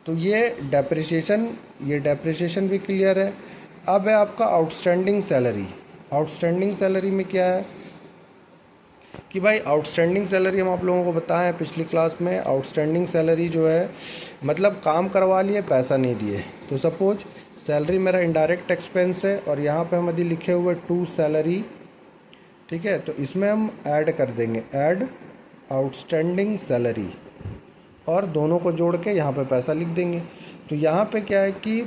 तो ये डेप्रिसिएशन भी क्लियर है। अब है आपका आउटस्टैंडिंग सैलरी। आउटस्टैंडिंग सैलरी में क्या है कि भाई आउटस्टैंडिंग सैलरी हम आप लोगों को बताएं पिछली क्लास में, आउटस्टैंडिंग सैलरी जो है मतलब काम करवा लिए पैसा नहीं दिए। तो सपोज सैलरी मेरा इनडायरेक्ट एक्सपेंस है और यहाँ पे हम यदि लिखे हुए टू सैलरी, ठीक है, तो इसमें हम ऐड कर देंगे ऐड आउटस्टैंडिंग सैलरी और दोनों को जोड़ के यहाँ पे पैसा लिख देंगे। तो यहाँ पे क्या है कि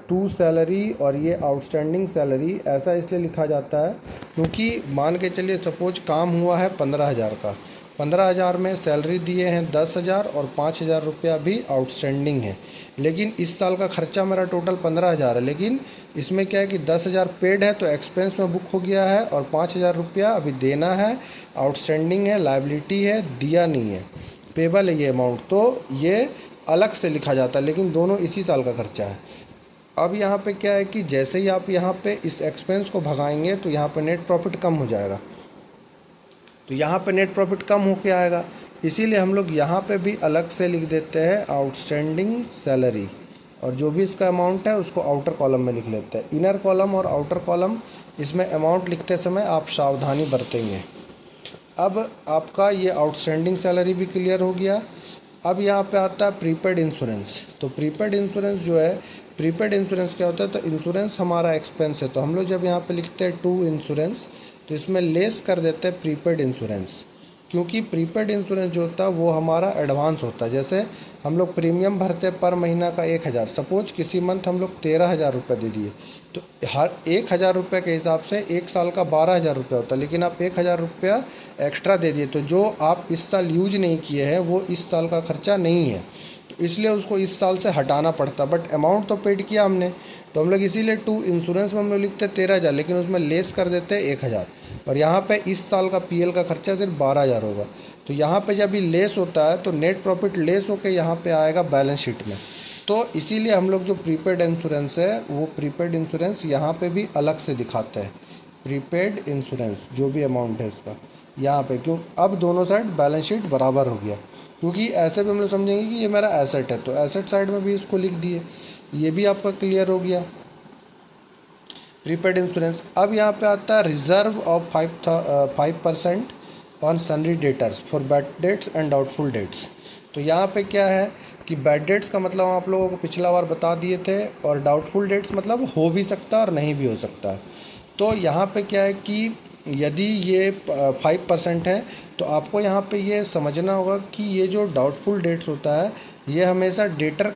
टू सैलरी और ये आउटस्टैंडिंग सैलरी ऐसा इसलिए लिखा जाता है क्योंकि मान के चलिए सपोज काम हुआ है 15,000 का, 15,000 में सैलरी दिए हैं 10,000 और 5,000 रुपया भी आउटस्टैंडिंग है। लेकिन इस साल का खर्चा मेरा टोटल 15,000 है, लेकिन इसमें क्या है कि 10,000 पेड है तो एक्सपेंस में बुक हो गया है और 5,000 रुपया अभी देना है, आउटस्टैंडिंग है, लायबिलिटी है, दिया नहीं है, पेबल है ये अमाउंट, तो ये अलग से लिखा जाता है लेकिन दोनों इसी साल का खर्चा है। अब यहाँ पे क्या है कि जैसे ही आप यहाँ पे इस एक्सपेंस को भगाएंगे तो यहाँ पे नेट प्रॉफिट कम हो जाएगा, तो यहाँ पे नेट प्रॉफिट कम होके आएगा, इसीलिए हम लोग यहाँ पे भी अलग से लिख देते हैं आउटस्टैंडिंग सैलरी और जो भी इसका अमाउंट है उसको आउटर कॉलम में लिख लेते हैं। इनर कॉलम और आउटर कॉलम इसमें अमाउंट लिखते समय आप सावधानी बरतेंगे। अब आपका ये आउटस्टैंडिंग सैलरी भी क्लियर हो गया। अब यहाँ पे आता है प्रीपेड इंश्योरेंस। तो प्रीपेड इंश्योरेंस जो है, प्रीपेड इंश्योरेंस क्या होता है, तो इंश्योरेंस हमारा एक्सपेंस है, तो हम लोग जब यहाँ पे लिखते हैं टू इंश्योरेंस तो इसमें लेस कर देते हैं प्रीपेड इंश्योरेंस, क्योंकि प्रीपेड इंश्योरेंस जो होता है वो हमारा एडवांस होता है। जैसे हम लोग प्रीमियम भरते पर महीना का 1,000, सपोज किसी मंथ हम लोग 13,000 रुपये दे दिए तो हर 1,000 रुपये के हिसाब से एक साल का 12,000 रुपया होता है, लेकिन आप 1,000 रुपया एक्स्ट्रा दे दिए तो जो आप इस साल यूज नहीं किए हैं वो इस साल का खर्चा नहीं है, तो इसलिए उसको इस साल से हटाना पड़ता, बट अमाउंट तो पेड किया हमने। तो हम लोग इसीलिए टू इंश्योरेंस में हम लोग लिखते 13,000 लेकिन उसमें लेस कर देते 1,000 और यहाँ पे इस साल का पीएल का खर्चा सिर्फ 12,000 होगा। तो यहाँ पे जब भी लेस होता है तो नेट प्रॉफिट लेस होकर यहाँ पे आएगा बैलेंस शीट में। तो इसीलिए हम लोग जो प्रीपेड इंश्योरेंस है वो प्रीपेड इंश्योरेंस यहाँ पे भी अलग से दिखाते हैं, प्रीपेड इंश्योरेंस जो भी अमाउंट है इसका यहाँ पे, क्यों अब दोनों साइड बैलेंस शीट बराबर हो गया, क्योंकि ऐसे भी हम लोग समझेंगे कि ये मेरा एसेट है तो एसेट साइड में भी इसको लिख दिए, ये भी आपका क्लियर हो गया प्रीपेड इंश्योरेंस। अब यहाँ पे आता है reserve of 5% on सनरी debtors for bad debts and doubtful debts. तो यहाँ पे क्या है कि बैड डेट्स का मतलब हम आप लोगों को पिछला बार बता दिए थे और डाउटफुल डेट्स मतलब हो भी सकता है और नहीं भी हो सकता है। तो यहाँ पे क्या है कि यदि ये 5% है तो आपको यहाँ पे ये समझना होगा कि ये जो डाउटफुल डेट्स होता है ये हमेशा डेटर